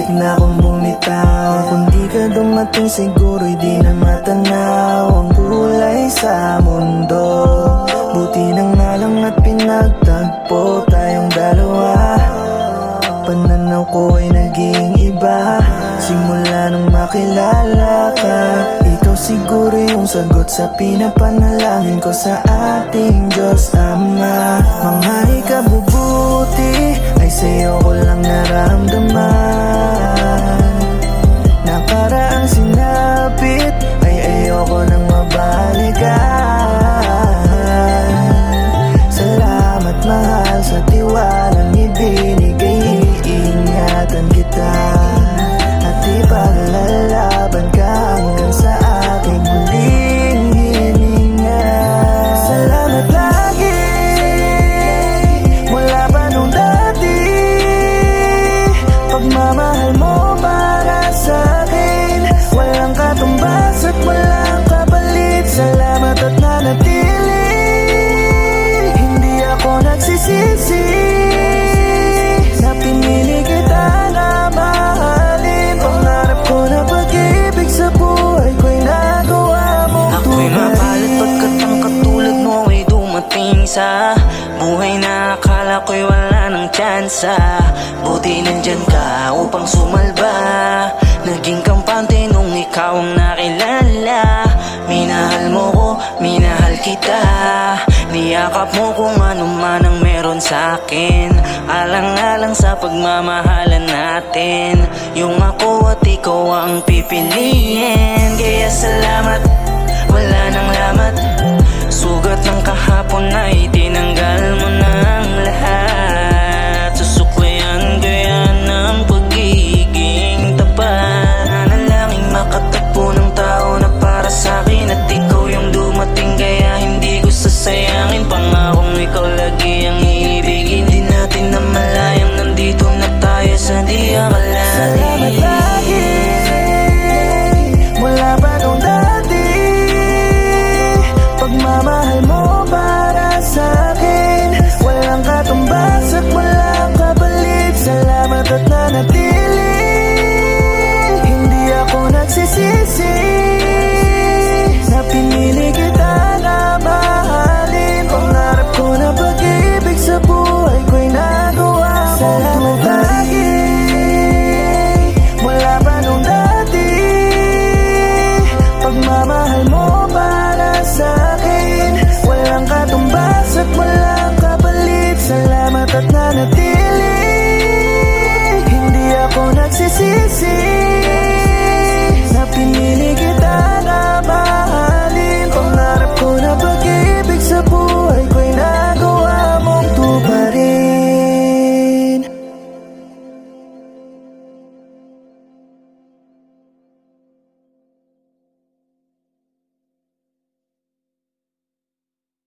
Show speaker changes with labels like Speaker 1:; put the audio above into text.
Speaker 1: muntik na akong bumitaw. Kung di ka dumating siguro'y di na matanaw ang kulay sa mundo. Buti nang nalang at pinagtagpo tayong dalawa. Pananaw ko ay naging iba simula nung makilala ka. Ikaw siguro yung sagot sa pinapanalangin ko sa ating Diyos Ama. Mga ikabubuti ay sa'yo ko lang naramdaman. Nakaraang sinapit ay ayoko nang mabalikan. Salamat mahal sa tiwalang ibinigay. Iingatan kita at ipaglalaban ka hanggang sa aking huling hininga. Salamat lagi mula pa nung dati. Pagmamahal mo para sa akin walang katumbas at walang kapalit. Salamat at nanatili, hindi ako nagsisisi na pinili kita na mahalin. Pangarap ko na pag-ibig sa buhay ko'y nagawa mo.
Speaker 2: Ako'y mapalit pagkat ang katulad mo ay dumating sa buhay na akala ko'y wala ng tsansa. Buti nandyan ka upang sumalba. Naging kampante nung ikaw ang nakilala. Minahal mo ko, minahal kita. Niyakap mo kung ano man ang meron sa akin. Alang-alang sa pagmamahalan natin. Yung ako at ikaw ang pipiliin. Kaya salamat, wala nang lamat. Sugat ng kahapon ay tinanggal mo ng lahat. Susuklayan kaya ng pagiging tapat. Nanalangin makatagpo ng tao na para sa'kin. At ikaw yung dumating kaya hindi ko sasayangin. Pangakong ikaw lagi ang iibigin. Di natin namalayang nandito na tayo sa di akalain.
Speaker 1: Salamat lagi mula pa nung dati. Pagmamahal mo para sa akin walang katumbas at walang kapalit. Salamat at nanatili, hindi ako nagsisisi na pinili kita na mahalin. Pangarap ko na pag-ibig sa buhay ko'y nagawa mo. Salamat lagi mula pa nung dati. Pagmamahal mo para sa akin walang katumbas at walang kapalit. Salamat at nanatili, hindi ako nagsisisi